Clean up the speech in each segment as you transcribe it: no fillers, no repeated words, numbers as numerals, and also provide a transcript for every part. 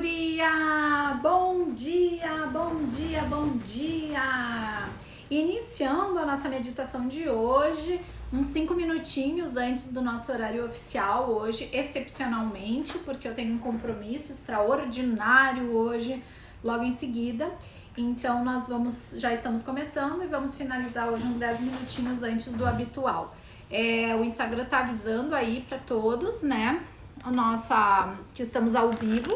guria! Bom dia, bom dia, bom dia! Iniciando a nossa meditação de hoje, uns 5 minutinhos antes do nosso horário oficial hoje, excepcionalmente, porque eu tenho um compromisso extraordinário hoje, logo em seguida. Então já estamos começando e vamos finalizar hoje uns 10 minutinhos antes do habitual. O Instagram tá avisando aí para todos, né? Que estamos ao vivo.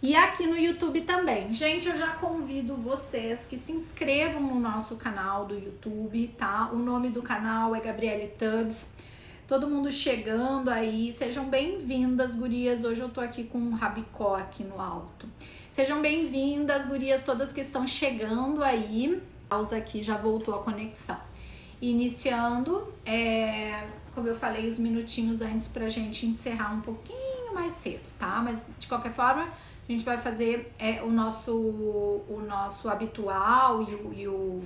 E aqui no YouTube também. Gente, eu já convido vocês que se inscrevam no nosso canal do YouTube, tá? O nome do canal é Gabriele Tubbs. Todo mundo chegando aí, sejam bem-vindas, gurias. Hoje eu tô aqui com um rabicó aqui no alto. Sejam bem-vindas, gurias, todas que estão chegando aí. Pausa aqui, já voltou a conexão. Iniciando, como eu falei, os minutinhos antes pra gente encerrar um pouquinho mais cedo, tá? Mas de qualquer forma, a gente vai fazer o nosso habitual e o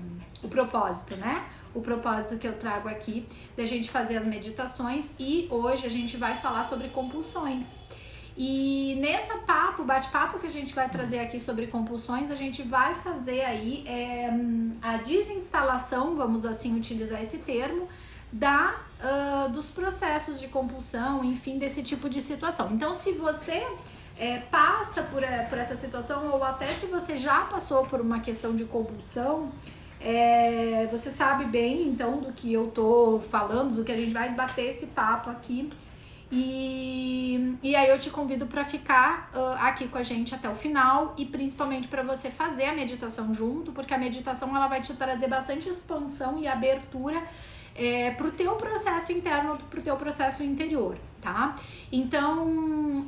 propósito, né? O propósito que eu trago aqui da gente fazer as meditações, e hoje a gente vai falar sobre compulsões. E nesse bate-papo que a gente vai trazer aqui sobre compulsões, a gente vai fazer aí a desinstalação, vamos assim utilizar esse termo, dos processos de compulsão, enfim, desse tipo de situação. Então, se você passa por essa situação, ou até se você já passou por uma questão de compulsão, você sabe bem, então, do que eu tô falando, do que a gente vai bater esse papo aqui. E aí eu te convido para ficar aqui com a gente até o final, e principalmente para você fazer a meditação junto, porque a meditação ela vai te trazer bastante expansão e abertura pro teu processo interno, pro teu processo interior, tá? Então,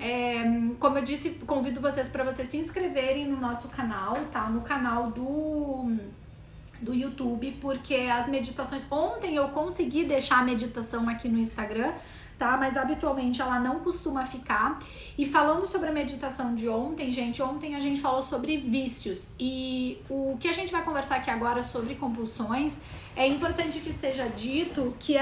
como eu disse, convido vocês para vocês se inscreverem no nosso canal, tá? No canal do YouTube, porque as meditações... Ontem eu consegui deixar a meditação aqui no Instagram, tá? Mas habitualmente ela não costuma ficar. E falando sobre a meditação de ontem, gente, ontem a gente falou sobre vícios, e o que a gente vai conversar aqui agora sobre compulsões, é importante que seja dito, que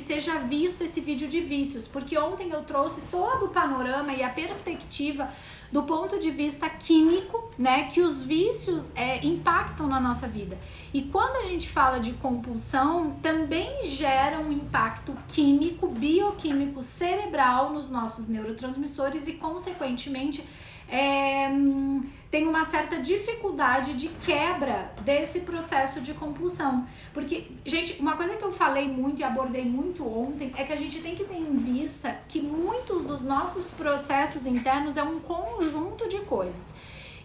seja visto esse vídeo de vícios, porque ontem eu trouxe todo o panorama e a perspectiva do ponto de vista químico, né, que os vícios impactam na nossa vida. E quando a gente fala de compulsão, também gera um impacto químico, bioquímico, cerebral nos nossos neurotransmissores, e consequentemente tem uma certa dificuldade de quebra desse processo de compulsão. Porque, gente, uma coisa que eu falei muito e abordei muito ontem é que a gente tem que ter em vista que muitos dos nossos processos internos é um conjunto de coisas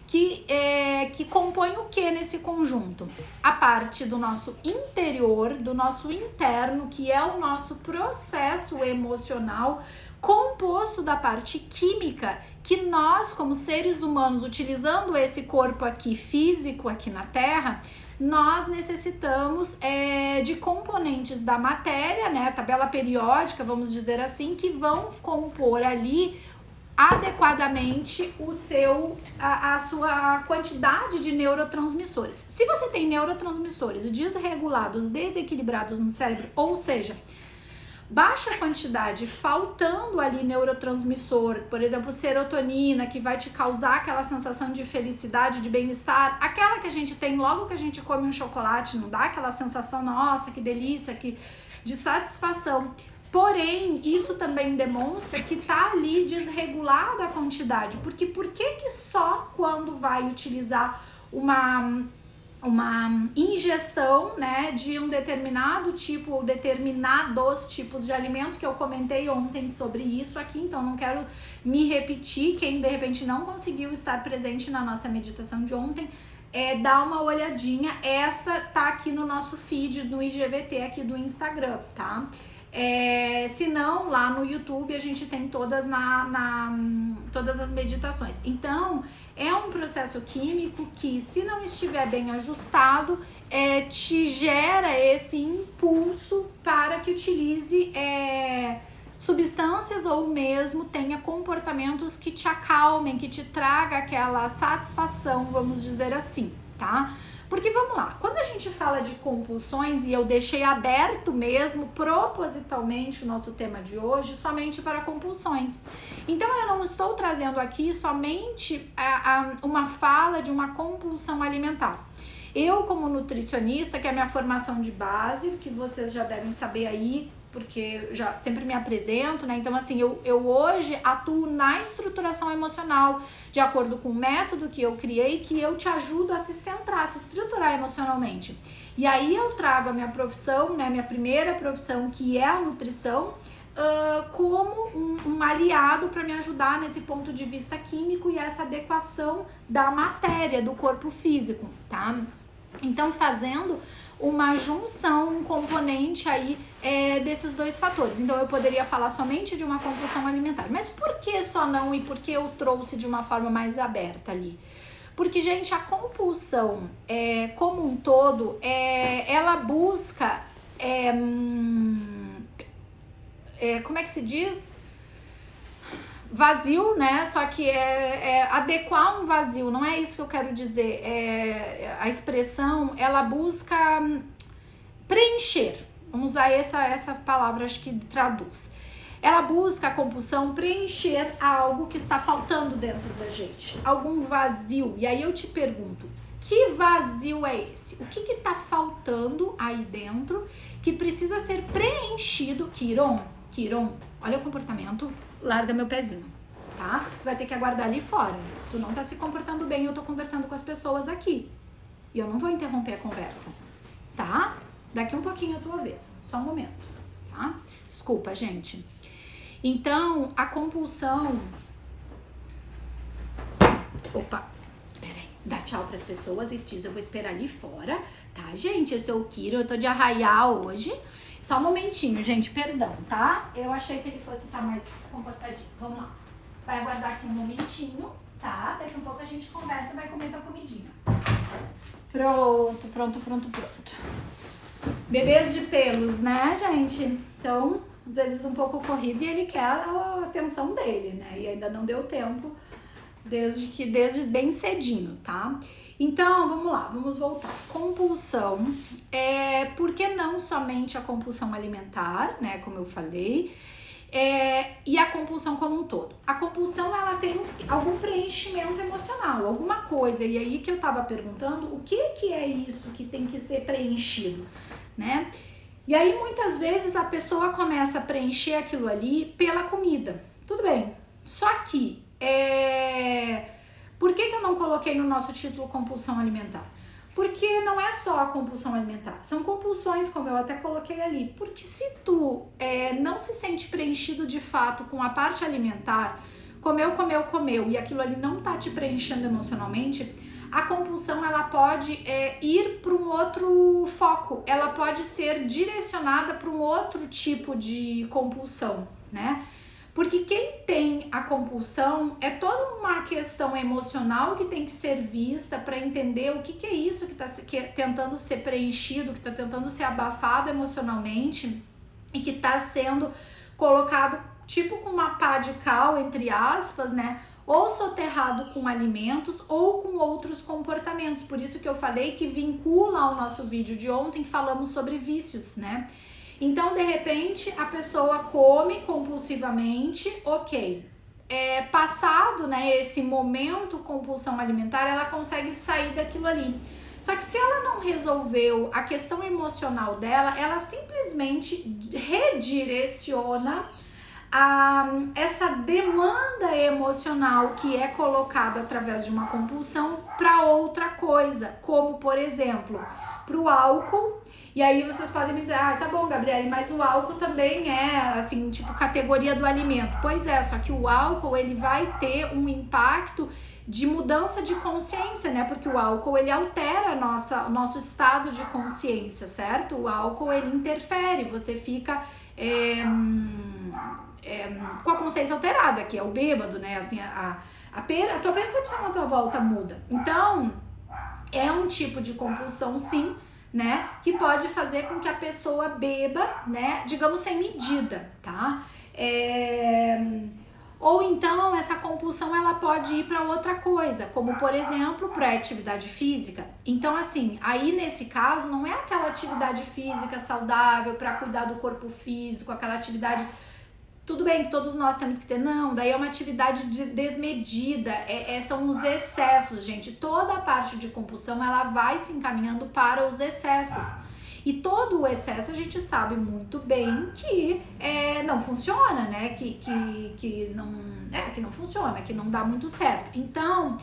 que compõe o que nesse conjunto? A parte do nosso interior, do nosso interno, que é o nosso processo emocional, composto da parte química, que nós, como seres humanos, utilizando esse corpo aqui físico, aqui na Terra, nós necessitamos de componentes da matéria, né, a tabela periódica, vamos dizer assim, que vão compor ali adequadamente a sua quantidade de neurotransmissores. Se você tem neurotransmissores desregulados, desequilibrados no cérebro, ou seja, baixa quantidade, faltando ali neurotransmissor, por exemplo, serotonina, que vai te causar aquela sensação de felicidade, de bem-estar, aquela que a gente tem logo que a gente come um chocolate, não dá aquela sensação, nossa, que delícia, de satisfação. Porém, isso também demonstra que tá ali desregulada a quantidade, porque por que só quando vai utilizar uma ingestão, né, de um determinado tipo ou determinados tipos de alimento, que eu comentei ontem sobre isso aqui, então não quero me repetir. Quem de repente não conseguiu estar presente na nossa meditação de ontem, dá uma olhadinha, essa tá aqui no nosso feed, no IGVT aqui do Instagram, tá? Se não, lá no YouTube a gente tem todas todas as meditações. Então, é um processo químico que, se não estiver bem ajustado, te gera esse impulso para que utilize substâncias, ou mesmo tenha comportamentos que te acalmem, que te traga aquela satisfação, vamos dizer assim, tá? Porque vamos lá, quando a gente fala de compulsões, e eu deixei aberto mesmo, propositalmente, o nosso tema de hoje, somente para compulsões. Então, eu não estou trazendo aqui somente uma fala de uma compulsão alimentar. Eu, como nutricionista, que é a minha formação de base, que vocês já devem saber aí, porque eu já sempre me apresento, né? Então, assim, eu hoje atuo na estruturação emocional, de acordo com o método que eu criei, que eu te ajudo a se centrar, a se estruturar emocionalmente. E aí eu trago a minha profissão, né? Minha primeira profissão, que é a nutrição, como um aliado para me ajudar nesse ponto de vista químico e essa adequação da matéria, do corpo físico, tá? Então, fazendo uma junção, um componente aí desses dois fatores. Então, eu poderia falar somente de uma compulsão alimentar. Mas por que só não e por que eu trouxe de uma forma mais aberta ali? Porque, gente, a compulsão como um todo, ela busca, como é que se diz? Vazio, né? Só que adequar um vazio, não é isso que eu quero dizer. A expressão, ela busca preencher. Vamos usar essa palavra, acho que traduz. Ela busca, a compulsão, preencher algo que está faltando dentro da gente. Algum vazio. E aí eu te pergunto, que vazio é esse? O que está faltando aí dentro que precisa ser preenchido? Kiron, olha o comportamento. Larga meu pezinho, tá? Tu vai ter que aguardar ali fora. Tu não tá se comportando bem, eu tô conversando com as pessoas aqui. E eu não vou interromper a conversa, tá? Daqui um pouquinho é a tua vez. Só um momento, tá? Desculpa, gente. Então, a compulsão... Opa, peraí. Dá tchau pras pessoas e diz, eu vou esperar ali fora, tá, gente? Eu sou o Kiro, eu tô de Arraial hoje. Só um momentinho, gente, perdão, tá? Eu achei que ele fosse estar mais comportadinho. Vamos lá. Vai aguardar aqui um momentinho, tá? Daqui a pouco a gente conversa e vai comer tua comidinha. Pronto. Bebês de pelos, né, gente? Então, às vezes um pouco corrido e ele quer a atenção dele, né? E ainda não deu tempo desde bem cedinho, tá? Então, vamos lá, vamos voltar. Compulsão, por que não somente a compulsão alimentar, né, como eu falei, e a compulsão como um todo? A compulsão, ela tem algum preenchimento emocional, alguma coisa, e aí que eu tava perguntando, o que é isso que tem que ser preenchido, né? E aí, muitas vezes, a pessoa começa a preencher aquilo ali pela comida, tudo bem, só que, por que eu não coloquei no nosso título compulsão alimentar? Porque não é só a compulsão alimentar, são compulsões, como eu até coloquei ali. Porque se tu não se sente preenchido de fato com a parte alimentar, comeu, e aquilo ali não tá te preenchendo emocionalmente, a compulsão ela pode ir para um outro foco, ela pode ser direcionada para um outro tipo de compulsão, né? Porque quem tem a compulsão é toda uma questão emocional que tem que ser vista para entender o que é isso que está tentando ser preenchido, que está tentando ser abafado emocionalmente e que está sendo colocado tipo com uma pá de cal, entre aspas, né? Ou soterrado com alimentos ou com outros comportamentos. Por isso que eu falei que vincula ao nosso vídeo de ontem que falamos sobre vícios, né? Então, de repente, a pessoa come compulsivamente, ok. Passado, né, esse momento compulsão alimentar, ela consegue sair daquilo ali. Só que se ela não resolveu a questão emocional dela, ela simplesmente redireciona essa demanda emocional que é colocada através de uma compulsão para outra coisa, como, por exemplo, para o álcool. E aí vocês podem me dizer, tá bom, Gabriele, mas o álcool também é, assim, tipo, categoria do alimento. Pois é, só que o álcool, ele vai ter um impacto de mudança de consciência, né? Porque o álcool, ele altera o nosso estado de consciência, certo? O álcool, ele interfere, você fica com a consciência alterada, que é o bêbado, né? Assim, a tua percepção à tua volta muda. Então, é um tipo de compulsão, sim, né, que pode fazer com que a pessoa beba, né, digamos sem medida, tá? Ou então essa compulsão ela pode ir para outra coisa, como por exemplo, para atividade física. Então assim, aí nesse caso não é aquela atividade física saudável para cuidar do corpo físico, aquela atividade, tudo bem que todos nós temos que ter, não, daí é uma atividade desmedida, são os excessos, gente. Toda a parte de compulsão ela vai se encaminhando para os excessos. E todo o excesso a gente sabe muito bem que não funciona, né? Que não funciona, que não dá muito certo. Então,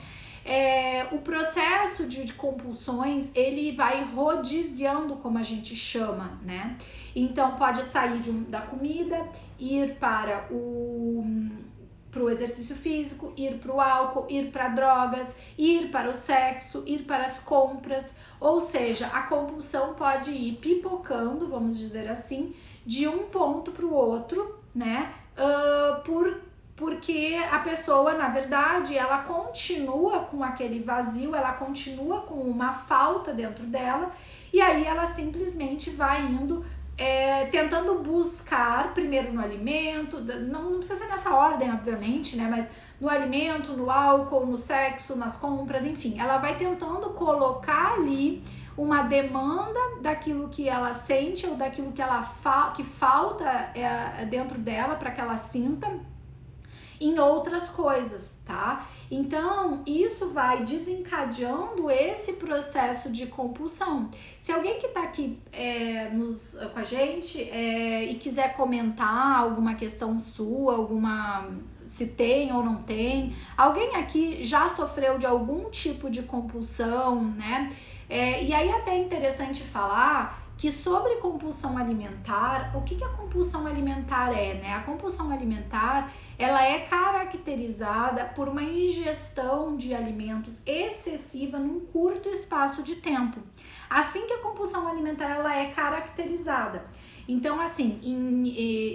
o processo de compulsões, ele vai rodiziando, como a gente chama, né? Então, pode sair da comida, ir para o exercício físico, ir para o álcool, ir para drogas, ir para o sexo, ir para as compras, ou seja, a compulsão pode ir pipocando, vamos dizer assim, de um ponto para o outro, né? Porque a pessoa, na verdade, ela continua com aquele vazio, ela continua com uma falta dentro dela, e aí ela simplesmente vai indo tentando buscar primeiro no alimento, não precisa ser nessa ordem, obviamente, né? Mas no alimento, no álcool, no sexo, nas compras, enfim, ela vai tentando colocar ali uma demanda daquilo que ela sente ou daquilo que falta dentro dela para que ela sinta em outras coisas, tá? Então, isso vai desencadeando esse processo de compulsão. Se alguém que tá aqui com a gente e quiser comentar alguma questão sua, se tem ou não tem, alguém aqui já sofreu de algum tipo de compulsão, né? E aí até é interessante falar que sobre compulsão alimentar, o que a compulsão alimentar né? A compulsão alimentar, ela é caracterizada por uma ingestão de alimentos excessiva num curto espaço de tempo. Assim que a compulsão alimentar, ela é caracterizada. Então, assim,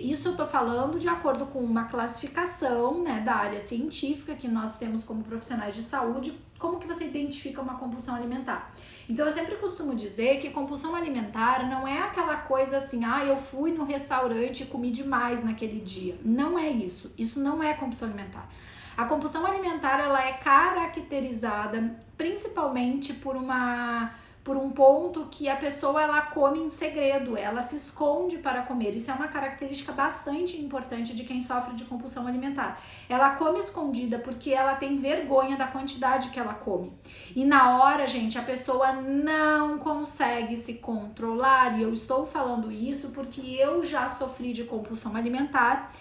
isso eu tô falando de acordo com uma classificação, né, da área científica que nós temos como profissionais de saúde, como que você identifica uma compulsão alimentar. Então, eu sempre costumo dizer que compulsão alimentar não é aquela coisa assim, eu fui no restaurante e comi demais naquele dia. Não é isso. Isso não é compulsão alimentar. A compulsão alimentar, ela é caracterizada principalmente por um ponto que a pessoa ela come em segredo, ela se esconde para comer. Isso é uma característica bastante importante de quem sofre de compulsão alimentar. Ela come escondida porque ela tem vergonha da quantidade que ela come. E na hora, gente, a pessoa não consegue se controlar. E eu estou falando isso porque eu já sofri de compulsão alimentar.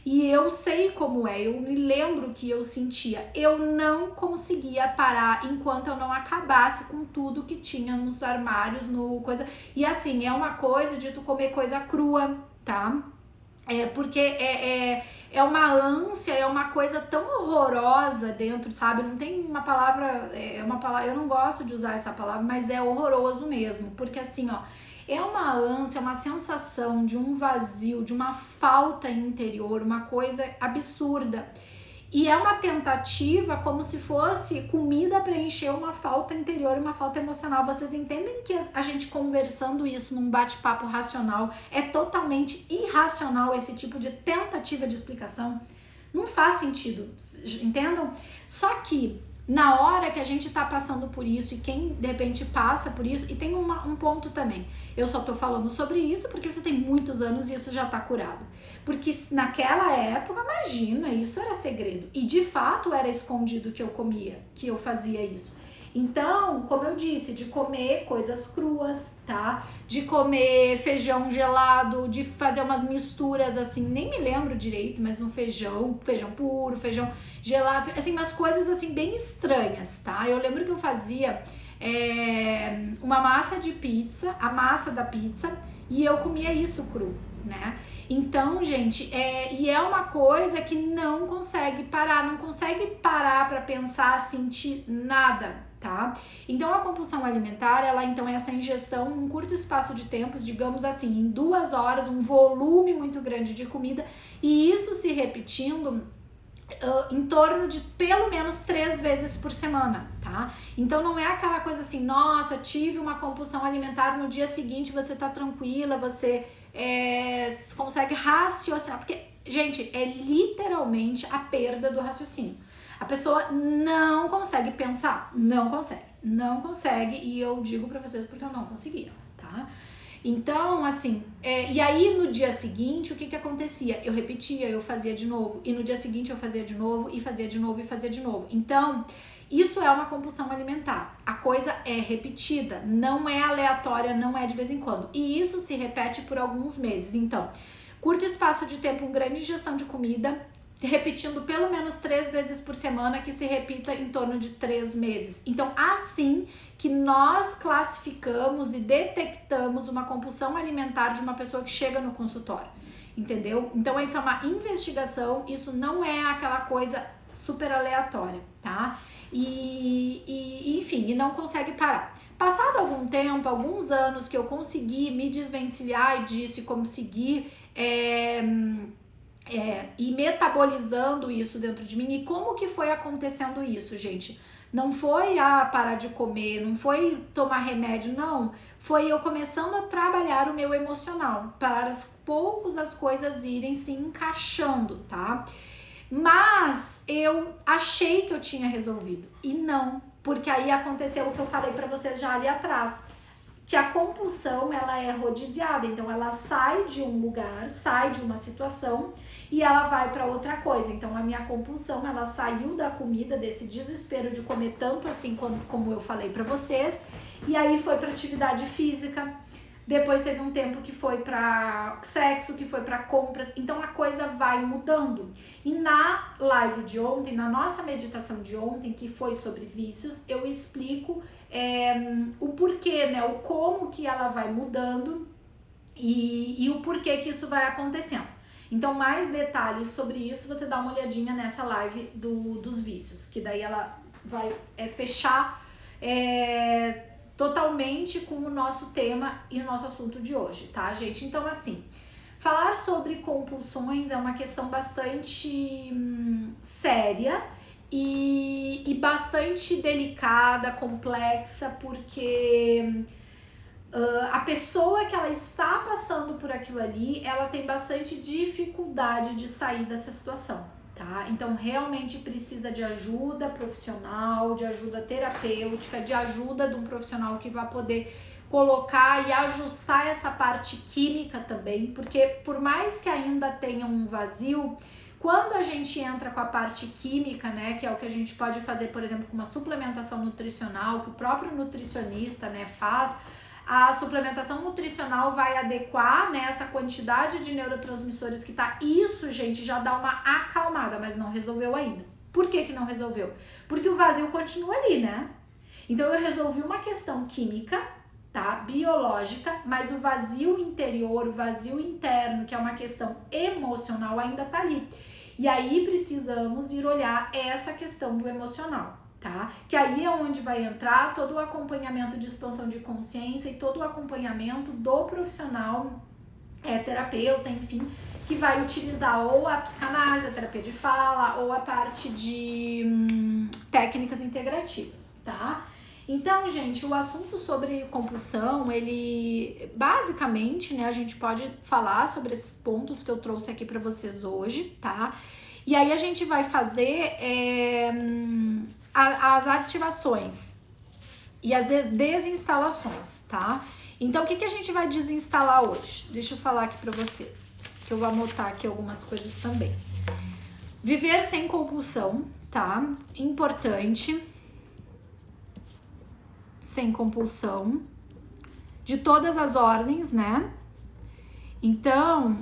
E eu sei como eu me lembro que eu sentia. Eu não conseguia parar enquanto eu não acabasse com tudo que tinha nos armários, E assim, é uma coisa de tu comer coisa crua, tá? Porque é uma ânsia, é uma coisa tão horrorosa dentro, sabe? Não tem uma palavra, eu não gosto de usar essa palavra, mas é horroroso mesmo. Porque assim, é uma ânsia, uma sensação de um vazio, de uma falta interior, uma coisa absurda. E é uma tentativa como se fosse comida para encher uma falta interior, uma falta emocional. Vocês entendem que a gente conversando isso num bate-papo racional é totalmente irracional esse tipo de tentativa de explicação? Não faz sentido, entendam? Só que na hora que a gente tá passando por isso e quem de repente passa por isso, e tem um ponto também, eu só tô falando sobre isso porque isso tem muitos anos e isso já tá curado. Porque naquela época, imagina, isso era segredo. E de fato era escondido que eu comia, que eu fazia isso. Então, como eu disse, de comer coisas cruas, tá? De comer feijão gelado, de fazer umas misturas assim, nem me lembro direito, mas no feijão puro, feijão gelado, assim, umas coisas assim bem estranhas, tá? Eu lembro que eu fazia uma massa de pizza, a massa da pizza, e eu comia isso cru, né? Então, gente, e é uma coisa que não consegue parar pra pensar, sentir nada, tá? Então, a compulsão alimentar, ela então é essa ingestão em um curto espaço de tempo, digamos assim, em 2 horas, um volume muito grande de comida, e isso se repetindo em torno de pelo menos 3 vezes por semana, tá? Então não é aquela coisa assim, nossa, tive uma compulsão alimentar, no dia seguinte você tá tranquila, você consegue raciocinar, porque, gente, é literalmente a perda do raciocínio. A pessoa não consegue pensar, não consegue, e eu digo pra vocês porque eu não conseguia, tá? Então, assim, e aí no dia seguinte, o que acontecia? Eu repetia, eu fazia de novo, e no dia seguinte eu fazia de novo, e fazia de novo, e fazia de novo. Então, isso é uma compulsão alimentar. A coisa é repetida, não é aleatória, não é de vez em quando. E isso se repete por alguns meses. Então, curto espaço de tempo, grande ingestão de comida, repetindo pelo menos 3 vezes por semana, que se repita em torno de 3 meses. Então, assim que nós classificamos e detectamos uma compulsão alimentar de uma pessoa que chega no consultório, entendeu? Então, isso é uma investigação, isso não é aquela coisa super aleatória, tá? Enfim, e não consegue parar. Passado algum tempo, alguns anos que eu consegui me desvencilhar disso e conseguir ir metabolizando isso dentro de mim. E como que foi acontecendo isso, gente? Não foi parar de comer, não foi tomar remédio, não. Foi eu começando a trabalhar o meu emocional, para aos poucos as coisas irem se encaixando, tá? Mas eu achei que eu tinha resolvido, e não, porque aí aconteceu o que eu falei pra vocês já ali atrás, que a compulsão, ela é rodiziada, então ela sai de um lugar, sai de uma situação e ela vai para outra coisa. Então a minha compulsão, ela saiu da comida, desse desespero de comer tanto assim como eu falei para vocês, e aí foi para atividade física. Depois teve um tempo que foi para sexo, que foi para compras. Então a coisa vai mudando. E na live de ontem, na nossa meditação de ontem, que foi sobre vícios, eu explico o porquê, né? O como que ela vai mudando e o porquê que isso vai acontecendo. Então, mais detalhes sobre isso, você dá uma olhadinha nessa live dos vícios, que daí ela vai fechar totalmente com o nosso tema e o nosso assunto de hoje, tá, gente? Então, assim, falar sobre compulsões é uma questão bastante séria e bastante delicada, complexa, porque a pessoa que ela está passando por aquilo ali, ela tem bastante dificuldade de sair dessa situação, tá? Então, realmente precisa de ajuda profissional, de ajuda terapêutica, de ajuda de um profissional que vai poder colocar e ajustar essa parte química também, porque por mais que ainda tenha um vazio, quando a gente entra com a parte química, né, que é o que a gente pode fazer, por exemplo, com uma suplementação nutricional, que o próprio nutricionista, né, faz, a suplementação nutricional vai adequar, né, essa quantidade de neurotransmissores que tá. Isso, gente, já dá uma acalmada, mas não resolveu ainda. Por que não resolveu? Porque o vazio continua ali, né? Então eu resolvi uma questão química, tá? Biológica, mas o vazio interior, o vazio interno, que é uma questão emocional, ainda tá ali. E aí precisamos ir olhar essa questão do emocional, tá? Que aí é onde vai entrar todo o acompanhamento de expansão de consciência e todo o acompanhamento do profissional, terapeuta, enfim, que vai utilizar ou a psicanálise, a terapia de fala, ou a parte de técnicas integrativas, tá? Então, gente, o assunto sobre compulsão, ele basicamente, né, a gente pode falar sobre esses pontos que eu trouxe aqui pra vocês hoje, tá? E aí a gente vai fazer as ativações e as desinstalações, tá? Então, o que a gente vai desinstalar hoje? Deixa eu falar aqui pra vocês, que eu vou anotar aqui algumas coisas também. Viver sem compulsão, tá? Importante. Sem compulsão. De todas as ordens, né? Então,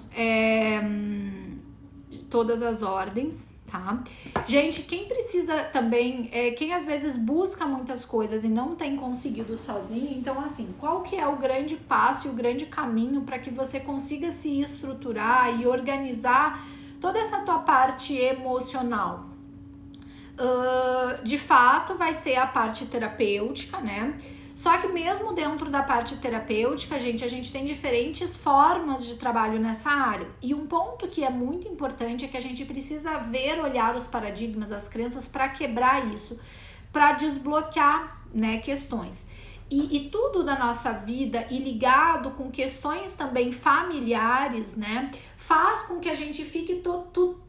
de todas as ordens, tá? Gente, quem precisa também, quem às vezes busca muitas coisas e não tem conseguido sozinho, então assim, qual que é o grande passo e o grande caminho para que você consiga se estruturar e organizar toda essa tua parte emocional? De fato, vai ser a parte terapêutica, né? Só que mesmo dentro da parte terapêutica, gente, a gente tem diferentes formas de trabalho nessa área. E um ponto que é muito importante é que a gente precisa olhar os paradigmas, as crenças para quebrar isso, para desbloquear, né, questões. e tudo da nossa vida e ligado com questões também familiares, né, faz com que a gente fique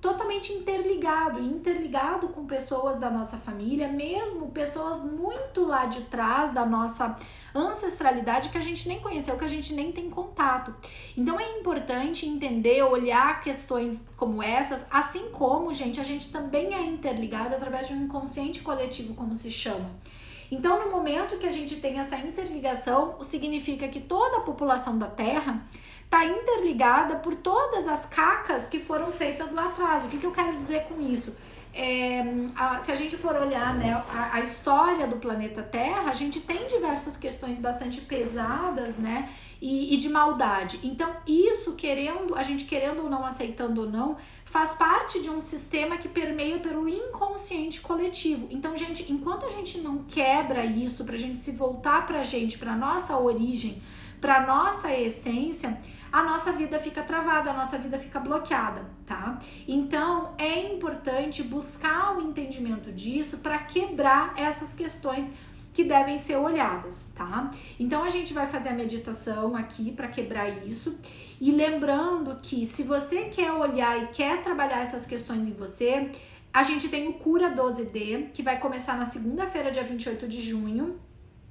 totalmente interligado com pessoas da nossa família, mesmo pessoas muito lá de trás da nossa ancestralidade que a gente nem conheceu, que a gente nem tem contato. Então é importante entender, olhar questões como essas, assim como, gente, a gente também é interligado através de um inconsciente coletivo, como se chama. Então, no momento que a gente tem essa interligação, significa que toda a população da Terra está interligada por todas as cacas que foram feitas lá atrás. O que eu quero dizer com isso? Se a gente for olhar, né, a história do planeta Terra, a gente tem diversas questões bastante pesadas, né, e de maldade. Então, isso a gente querendo ou não, aceitando ou não, faz parte de um sistema que permeia pelo inconsciente coletivo. Então, gente, enquanto a gente não quebra isso, pra gente se voltar pra gente, pra nossa origem, pra nossa essência, a nossa vida fica travada, a nossa vida fica bloqueada, tá? Então, é importante buscar o entendimento disso para quebrar essas questões que devem ser olhadas, tá? Então, a gente vai fazer a meditação aqui para quebrar isso. E lembrando que se você quer olhar e quer trabalhar essas questões em você, a gente tem o Cura 12D, que vai começar na segunda-feira, dia 28 de junho.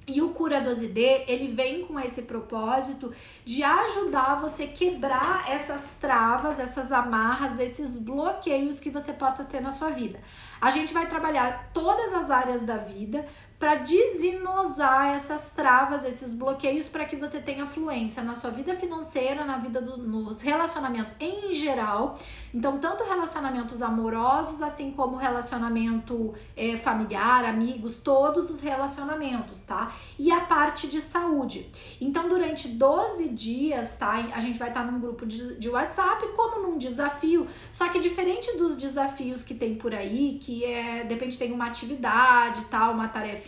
E o Cura 12D, ele vem com esse propósito de ajudar você a quebrar essas travas, essas amarras, esses bloqueios que você possa ter na sua vida. A gente vai trabalhar todas as áreas da vida para desinosar essas travas, esses bloqueios, para que você tenha fluência na sua vida financeira, na vida nos relacionamentos em geral. Então, tanto relacionamentos amorosos, assim como relacionamento familiar, amigos, todos os relacionamentos, tá? E a parte de saúde. Então, durante 12 dias, tá? A gente vai estar num grupo de WhatsApp, como num desafio, só que diferente dos desafios que tem por aí, que de repente tem uma atividade, tal, uma tarefinha,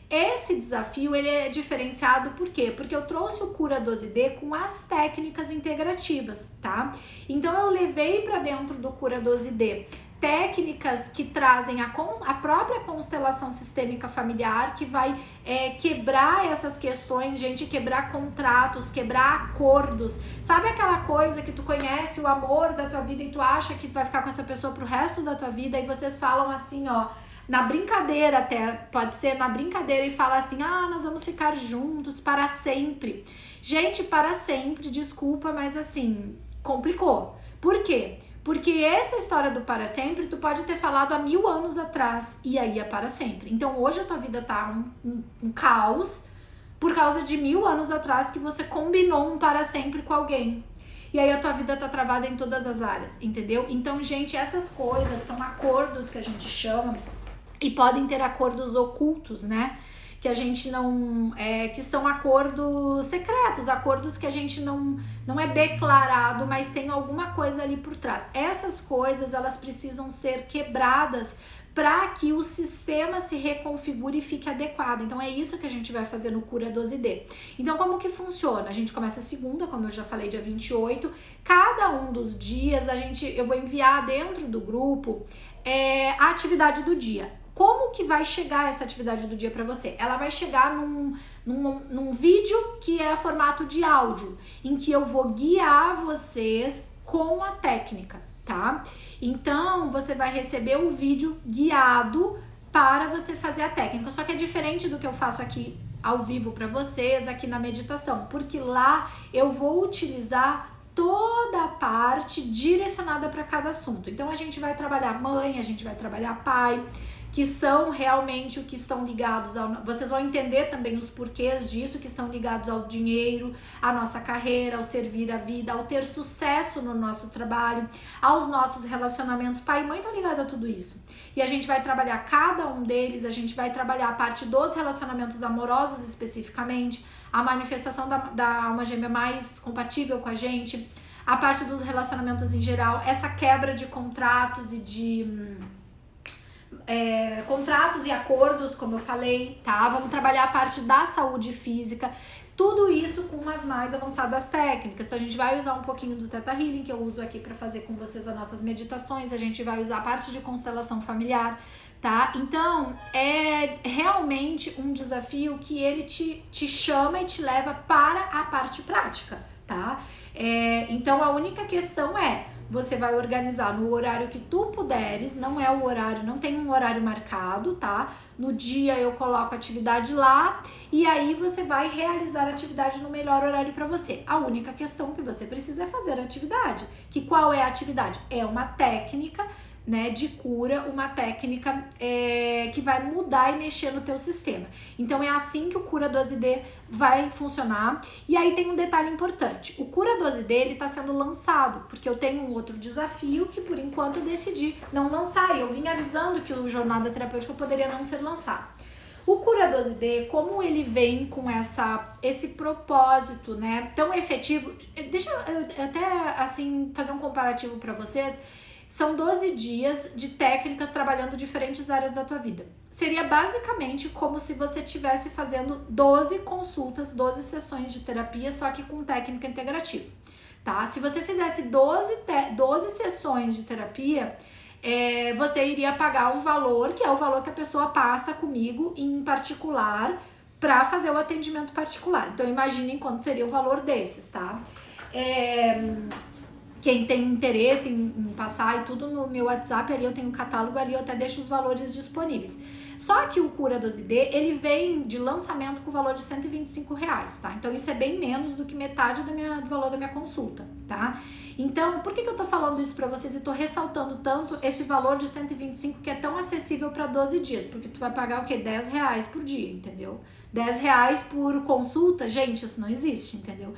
esse desafio ele é diferenciado por quê? Porque eu trouxe o Cura 12D com as técnicas integrativas, tá? Então eu levei para dentro do Cura 12D técnicas que trazem a própria constelação sistêmica familiar, que vai quebrar essas questões, gente, quebrar contratos, quebrar acordos. Sabe aquela coisa que tu conhece o amor da tua vida e tu acha que tu vai ficar com essa pessoa pro resto da tua vida e vocês falam assim, ó, na brincadeira até, pode ser na brincadeira e fala assim, nós vamos ficar juntos para sempre. Gente, para sempre, desculpa, mas assim, complicou. Por quê? Porque essa história do para sempre, tu pode ter falado há 1000 anos atrás, e aí é para sempre. Então hoje a tua vida tá um caos, por causa de 1000 anos atrás que você combinou um para sempre com alguém. E aí a tua vida tá travada em todas as áreas, entendeu? Então, gente, essas coisas são acordos que a gente chama, e podem ter acordos ocultos, né? Que a gente não... que são acordos secretos, acordos que a gente não é declarado, mas tem alguma coisa ali por trás. Essas coisas, elas precisam ser quebradas para que o sistema se reconfigure e fique adequado. Então é isso que a gente vai fazer no Cura 12D. Então como que funciona? A gente começa segunda, como eu já falei, dia 28. Cada um dos dias eu vou enviar dentro do grupo a atividade do dia. Como que vai chegar essa atividade do dia para você? Ela vai chegar num vídeo que é formato de áudio, em que eu vou guiar vocês com a técnica, tá? Então, você vai receber o vídeo guiado para você fazer a técnica. Só que é diferente do que eu faço aqui ao vivo para vocês, aqui na meditação, porque lá eu vou utilizar toda a parte direcionada para cada assunto. Então, a gente vai trabalhar mãe, a gente vai trabalhar pai, que são realmente o que estão ligados ao... Vocês vão entender também os porquês disso, que estão ligados ao dinheiro, à nossa carreira, ao servir a vida, ao ter sucesso no nosso trabalho, aos nossos relacionamentos. Pai e mãe tá ligado a tudo isso. E a gente vai trabalhar cada um deles, a gente vai trabalhar a parte dos relacionamentos amorosos especificamente, a manifestação da alma gêmea mais compatível com a gente, a parte dos relacionamentos em geral, essa quebra de contratos e de... contratos e acordos, como eu falei, tá? Vamos trabalhar a parte da saúde física, tudo isso com umas mais avançadas técnicas. Então a gente vai usar um pouquinho do Theta Healing, que eu uso aqui para fazer com vocês as nossas meditações, a gente vai usar a parte de constelação familiar, tá? Então, é realmente um desafio que ele te chama e te leva para a parte prática, tá? Então, a única questão você vai organizar no horário que tu puderes, não é o horário, não tem um horário marcado, tá? No dia eu coloco a atividade lá e aí você vai realizar a atividade no melhor horário para você. A única questão que você precisa é fazer a atividade. Que qual é a atividade? É uma técnica, né, de cura, uma técnica que vai mudar e mexer no teu sistema. Então é assim que o Cura 12D vai funcionar. E aí tem um detalhe importante, o Cura 12D ele tá sendo lançado, porque eu tenho um outro desafio que por enquanto eu decidi não lançar, e eu vim avisando que o Jornada Terapêutica poderia não ser lançado. O Cura 12D, como ele vem com esse propósito, né, tão efetivo, deixa eu até assim fazer um comparativo para vocês. São 12 dias de técnicas trabalhando diferentes áreas da tua vida. Seria basicamente como se você estivesse fazendo 12 consultas, 12 sessões de terapia, só que com técnica integrativa, tá? Se você fizesse 12 sessões de terapia, você iria pagar um valor, que é o valor que a pessoa passa comigo em particular, para fazer o atendimento particular. Então, imaginem quanto seria o valor desses, tá? Quem tem interesse em passar e tudo no meu WhatsApp, ali eu tenho um catálogo, ali eu até deixo os valores disponíveis. Só que o Cura 12D, ele vem de lançamento com o valor de R$125, tá? Então isso é bem menos do que metade do valor da minha consulta, tá? Então, por que eu tô falando isso pra vocês e tô ressaltando tanto esse valor de 125 que é tão acessível pra 12 dias? Porque tu vai pagar o quê? R$10 por dia, entendeu? R$10 por consulta? Gente, isso não existe, entendeu?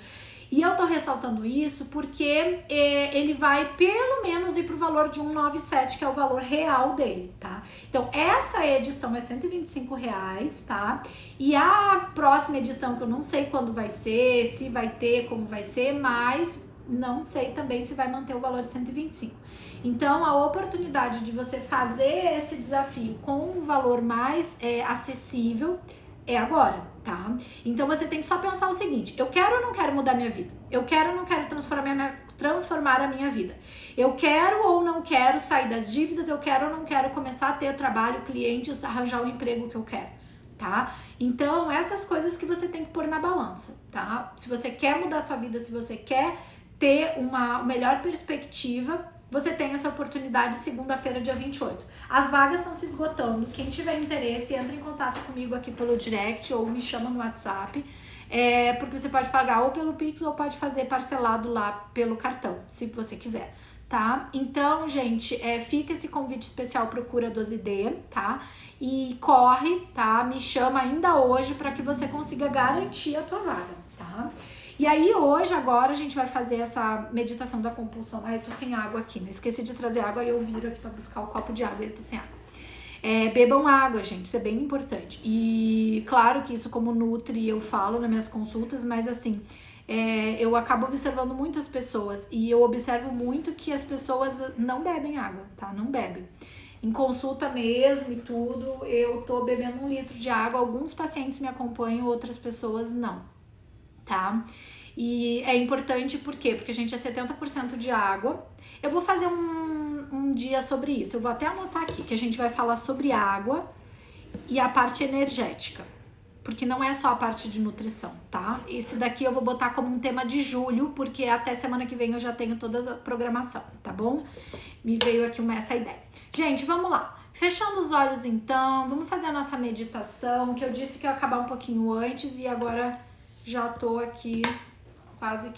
E eu tô ressaltando isso porque ele vai pelo menos ir pro valor de R$197, que é o valor real dele, tá? Então, essa edição é R$125, tá? E a próxima edição, que eu não sei quando vai ser, se vai ter, como vai ser, mas não sei também se vai manter o valor de 125. Então, a oportunidade de você fazer esse desafio com um valor mais acessível é agora, tá? Então você tem que só pensar o seguinte: eu quero ou não quero mudar minha vida? Eu quero ou não quero transformar a minha vida? Eu quero ou não quero sair das dívidas? Eu quero ou não quero começar a ter trabalho, clientes, arranjar o emprego que eu quero, tá? Então essas coisas que você tem que pôr na balança, tá? Se você quer mudar a sua vida, se você quer ter uma melhor perspectiva, você tem essa oportunidade segunda-feira, dia 28. As vagas estão se esgotando. Quem tiver interesse, entra em contato comigo aqui pelo direct ou me chama no WhatsApp. Porque você pode pagar ou pelo Pix ou pode fazer parcelado lá pelo cartão, se você quiser, tá? Então, gente, fica esse convite especial pro Cura 12D, tá? E corre, tá? Me chama ainda hoje para que você consiga garantir a tua vaga, tá? E aí hoje, agora, a gente vai fazer essa meditação da compulsão. Ai, eu tô sem água aqui, né? Esqueci de trazer água e eu viro aqui pra buscar o copo de água e eu tô sem água. Bebam água, gente, isso é bem importante. E claro que isso como nutri eu falo nas minhas consultas, mas assim, eu acabo observando muito as pessoas e eu observo muito que as pessoas não bebem água, tá? Não bebem. Em consulta mesmo e tudo, eu tô bebendo 1 litro de água. Alguns pacientes me acompanham, outras pessoas não, tá? E é importante por quê? Porque a gente é 70% de água. Eu vou fazer um dia sobre isso. Eu vou até anotar aqui que a gente vai falar sobre água e a parte energética. Porque não é só a parte de nutrição, tá? Esse daqui eu vou botar como um tema de julho, porque até semana que vem eu já tenho toda a programação, tá bom? Me veio aqui essa ideia. Gente, vamos lá. Fechando os olhos então, vamos fazer a nossa meditação, que eu disse que ia acabar um pouquinho antes e agora já tô aqui quase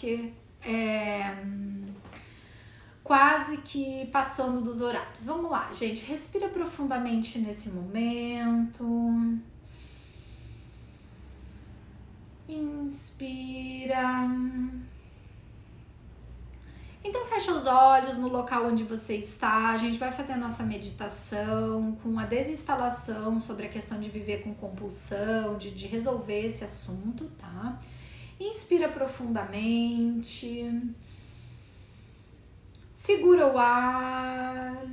que passando dos horários. Vamos lá, gente. Respira profundamente nesse momento. Inspira. Então fecha os olhos no local onde você está. A gente vai fazer a nossa meditação com a desinstalação sobre a questão de viver com compulsão, de resolver esse assunto, tá? Inspira profundamente. Segura o ar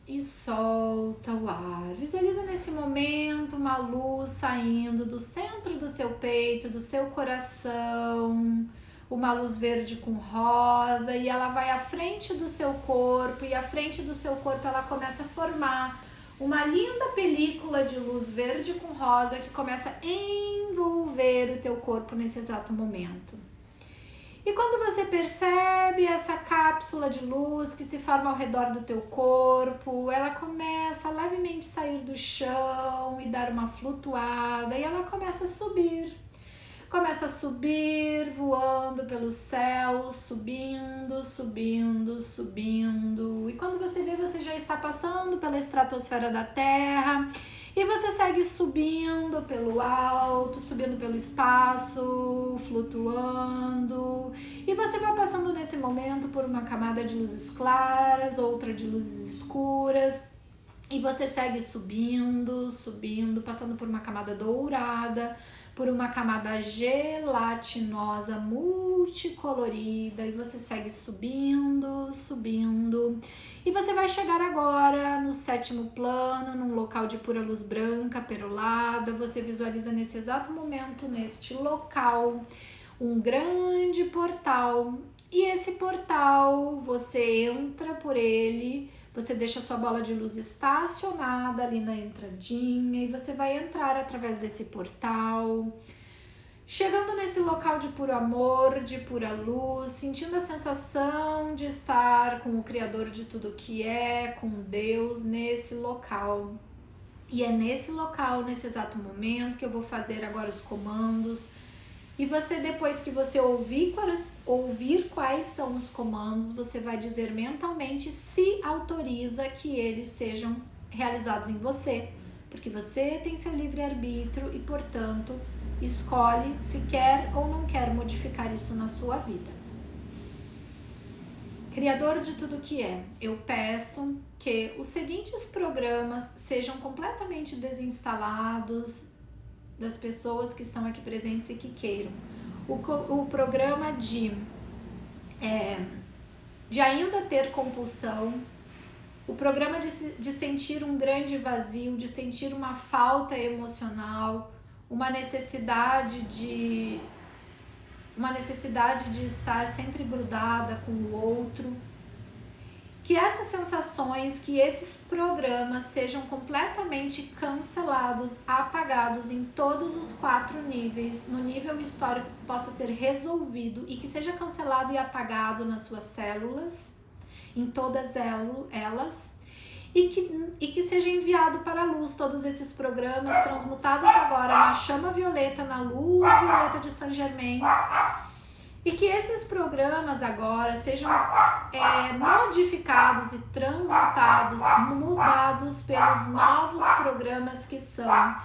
e solta o ar. Visualiza nesse momento uma luz saindo do centro do seu peito, do seu coração, uma luz verde com rosa, e ela vai à frente do seu corpo, e à frente do seu corpo ela começa a formar uma linda película de luz verde com rosa que começa a envolver o teu corpo nesse exato momento. E quando você percebe essa cápsula de luz que se forma ao redor do teu corpo, ela começa a levemente sair do chão e dar uma flutuada, e ela começa a subir. Começa a subir, voando pelos céus, subindo, subindo, subindo. E quando você vê, você já está passando pela estratosfera da Terra. E você segue subindo pelo alto, subindo pelo espaço, flutuando. E você vai passando nesse momento por uma camada de luzes claras, outra de luzes escuras. E você segue subindo, subindo, passando por uma camada dourada, por uma camada gelatinosa, multicolorida, e você segue subindo, subindo, e você vai chegar agora no 7º plano, num local de pura luz branca, perolada. Você visualiza nesse exato momento, neste local, um grande portal, e esse portal, você entra por ele. Você deixa a sua bola de luz estacionada ali na entradinha e você vai entrar através desse portal, chegando nesse local de puro amor, de pura luz, sentindo a sensação de estar com o Criador de tudo que é, com Deus nesse local. E é nesse local, nesse exato momento, que eu vou fazer agora os comandos. E você, depois que você ouvir quais são os comandos, você vai dizer mentalmente se autoriza que eles sejam realizados em você, porque você tem seu livre-arbítrio e, portanto, escolhe se quer ou não quer modificar isso na sua vida. Criador de tudo que é, eu peço que os seguintes programas sejam completamente desinstalados das pessoas que estão aqui presentes e que queiram. O programa de ainda ter compulsão, o programa de sentir um grande vazio, de sentir uma falta emocional, uma necessidade de estar sempre grudada com o outro. Que essas sensações, que esses programas sejam completamente cancelados, apagados em todos os 4 níveis, no nível histórico que possa ser resolvido e que seja cancelado e apagado nas suas células, em todas elas, e que seja enviado para a luz todos esses programas transmutados agora na chama violeta, na luz violeta de Saint Germain. E que esses programas agora sejam modificados e transmutados, mudados pelos novos programas que são: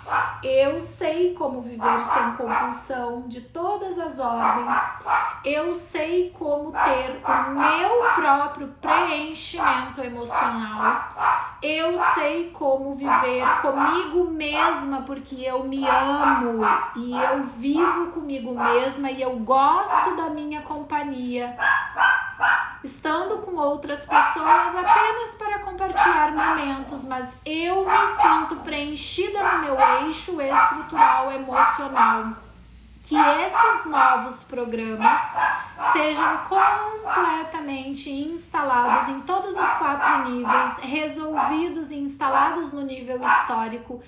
eu sei como viver sem compulsão de todas as ordens, eu sei como ter o meu próprio preenchimento emocional, eu sei como viver comigo mesma porque eu me amo e eu vivo comigo mesma e eu gosto da minha companhia, estando com outras pessoas apenas para compartilhar momentos, mas eu me sinto preenchida no meu eixo estrutural emocional. Que esses novos programas sejam completamente instalados em todos os 4 níveis, resolvidos e instalados no nível histórico,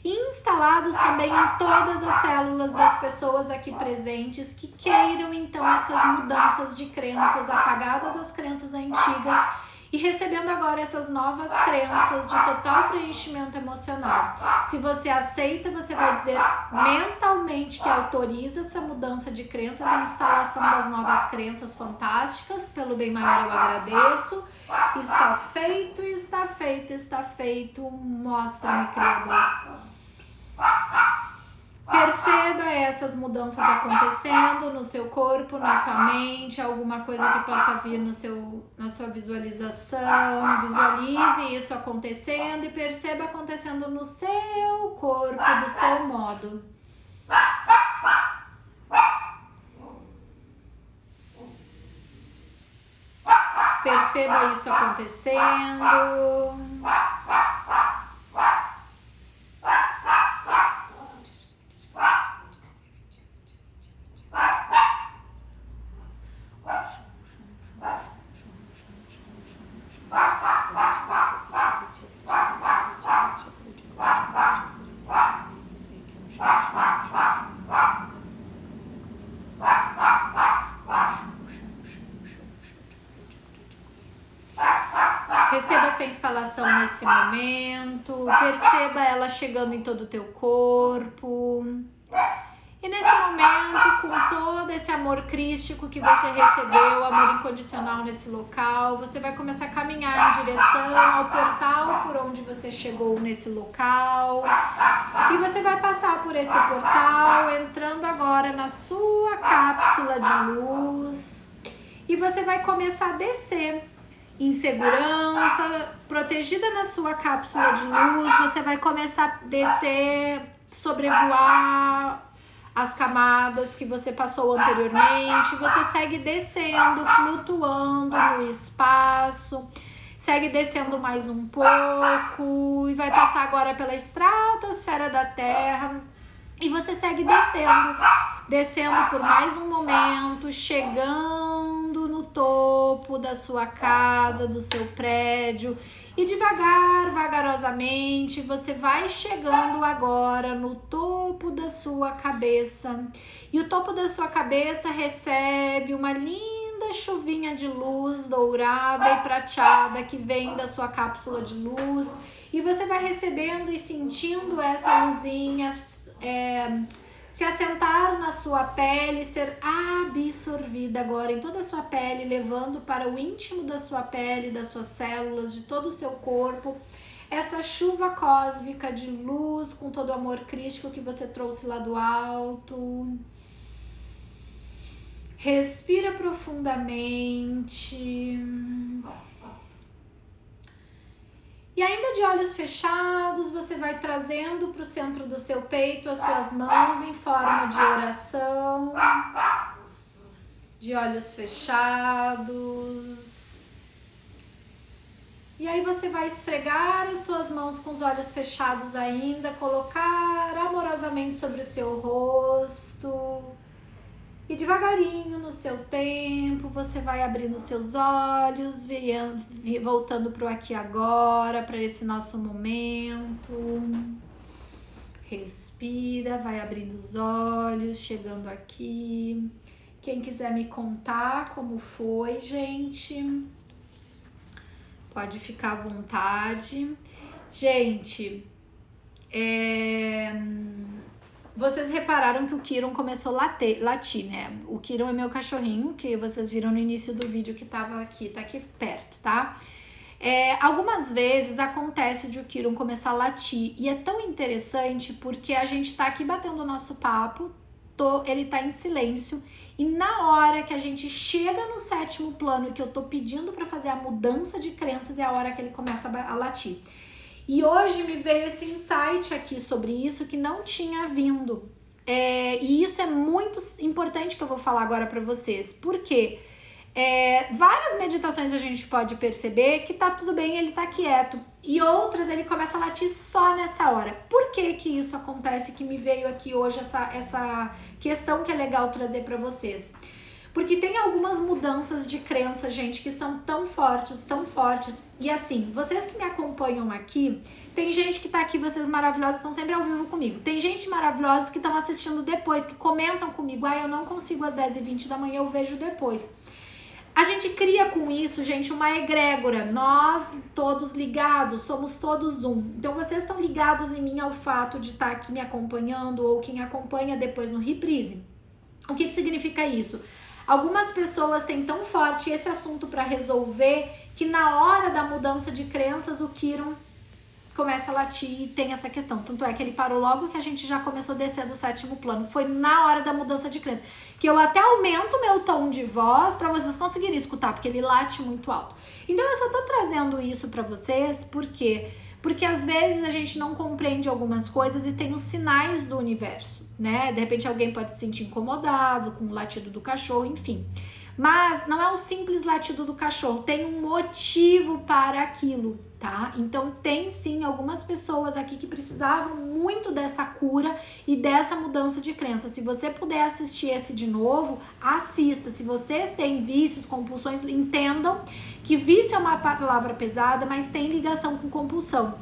instalados também em todas as células das pessoas aqui presentes que queiram então essas mudanças de crenças, apagadas as crenças antigas e recebendo agora essas novas crenças de total preenchimento emocional. Se você aceita, você vai dizer mentalmente que autoriza essa mudança de crenças, a instalação das novas crenças fantásticas. Pelo bem maior eu agradeço. Está feito, está feito, está feito. Mostra-me, Criador. Perceba essas mudanças acontecendo no seu corpo, na sua mente, alguma coisa que possa vir na sua visualização. Visualize isso acontecendo e perceba acontecendo no seu corpo, do seu modo. Perceba isso acontecendo. momento, perceba ela chegando em todo o teu corpo. E nesse momento, com todo esse amor crístico que você recebeu, amor incondicional nesse local, você vai começar a caminhar em direção ao portal por onde você chegou nesse local. E você vai passar por esse portal, entrando agora na sua cápsula de luz. E você vai começar a descer em segurança, protegida na sua cápsula de luz. Você vai começar a descer, sobrevoar as camadas que você passou anteriormente. Você segue descendo, flutuando no espaço, segue descendo mais um pouco e vai passar agora pela estratosfera da Terra. E você segue descendo por mais um momento, chegando no topo da sua casa, do seu prédio. E vagarosamente, você vai chegando agora no topo da sua cabeça. E o topo da sua cabeça recebe uma linda chuvinha de luz dourada e prateada que vem da sua cápsula de luz. E você vai recebendo e sentindo essa luzinha se assentar na sua pele, ser absorvida agora em toda a sua pele, levando para o íntimo da sua pele, das suas células, de todo o seu corpo, essa chuva cósmica de luz com todo o amor crístico que você trouxe lá do alto. Respira profundamente. E ainda de olhos fechados, você vai trazendo para o centro do seu peito as suas mãos em forma de oração. De olhos fechados. E aí você vai esfregar as suas mãos com os olhos fechados ainda, colocar amorosamente sobre o seu rosto. E devagarinho, no seu tempo, você vai abrindo seus olhos, voltando para o aqui e agora, para esse nosso momento. Respira, vai abrindo os olhos, chegando aqui. Quem quiser me contar como foi, gente, pode ficar à vontade. Gente, vocês repararam que o Kiron começou a latir, né? O Kiron é meu cachorrinho, que vocês viram no início do vídeo que tava aqui, tá aqui perto, tá? Algumas vezes acontece de o Kiron começar a latir, e é tão interessante porque a gente tá aqui batendo o nosso papo, ele tá em silêncio, e na hora que a gente chega no 7º plano e que eu tô pedindo pra fazer a mudança de crenças, é a hora que ele começa a latir. E hoje me veio esse insight aqui sobre isso que não tinha vindo. E isso é muito importante que eu vou falar agora para vocês. Porque várias meditações a gente pode perceber que tá tudo bem, ele tá quieto. E outras ele começa a latir só nessa hora. Por que que isso acontece? Que me veio aqui hoje essa questão que é legal trazer para vocês. Porque tem algumas mudanças de crença, gente, que são tão fortes, tão fortes. E assim, vocês que me acompanham aqui, tem gente que tá aqui, vocês maravilhosas, estão sempre ao vivo comigo. Tem gente maravilhosa que estão assistindo depois, que comentam comigo, eu não consigo às 10h20 da manhã, eu vejo depois. A gente cria com isso, gente, uma egrégora. Nós todos ligados, somos todos um. Então vocês estão ligados em mim ao fato de estar aqui me acompanhando ou quem acompanha depois no reprise. O que significa isso? Algumas pessoas têm tão forte esse assunto para resolver que na hora da mudança de crenças o Kiron começa a latir e tem essa questão. Tanto é que ele parou logo que a gente já começou a descer do 7º plano. Foi na hora da mudança de crença. Que eu até aumento meu tom de voz para vocês conseguirem escutar, porque ele late muito alto. Então eu só tô trazendo isso para vocês, por quê? Porque às vezes a gente não compreende algumas coisas e tem os sinais do universo, né? De repente alguém pode se sentir incomodado com o latido do cachorro, enfim. Mas não é o simples latido do cachorro, tem um motivo para aquilo, tá? Então tem sim algumas pessoas aqui que precisavam muito dessa cura e dessa mudança de crença. Se você puder assistir esse de novo, assista. Se você tem vícios, compulsões, entendam que vício é uma palavra pesada, mas tem ligação com compulsão.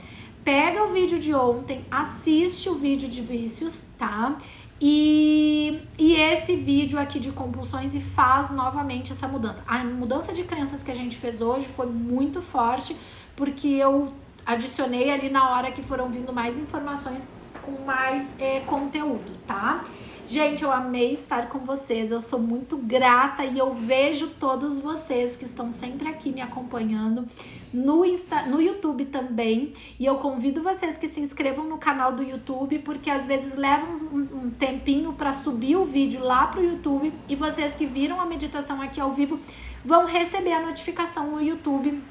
Pega o vídeo de ontem, assiste o vídeo de vícios, tá? E esse vídeo aqui de compulsões e faz novamente essa mudança. A mudança de crenças que a gente fez hoje foi muito forte, porque eu adicionei ali na hora que foram vindo mais informações com mais conteúdo, tá? Gente, eu amei estar com vocês, eu sou muito grata e eu vejo todos vocês que estão sempre aqui me acompanhando no YouTube também. E eu convido vocês que se inscrevam no canal do YouTube, porque às vezes leva um tempinho para subir o vídeo lá pro YouTube, e vocês que viram a meditação aqui ao vivo vão receber a notificação no YouTube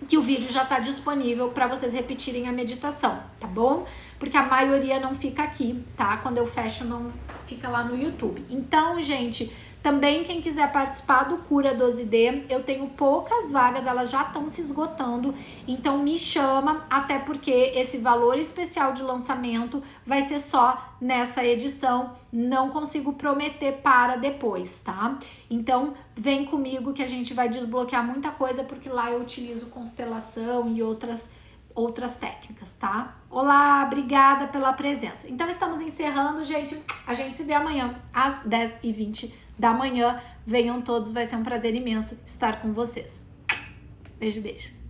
que o vídeo já tá disponível para vocês repetirem a meditação, tá bom? Porque a maioria não fica aqui, tá? Quando eu fecho, não fica lá no YouTube. Então, gente, também quem quiser participar do Cura 12D, eu tenho poucas vagas, elas já estão se esgotando, então me chama, até porque esse valor especial de lançamento vai ser só nessa edição, não consigo prometer para depois, tá? Então, vem comigo que a gente vai desbloquear muita coisa, porque lá eu utilizo constelação e outras técnicas, tá? Olá, obrigada pela presença. Então, estamos encerrando, gente. A gente se vê amanhã às 10h20 da manhã. Venham todos, vai ser um prazer imenso estar com vocês. Beijo, beijo.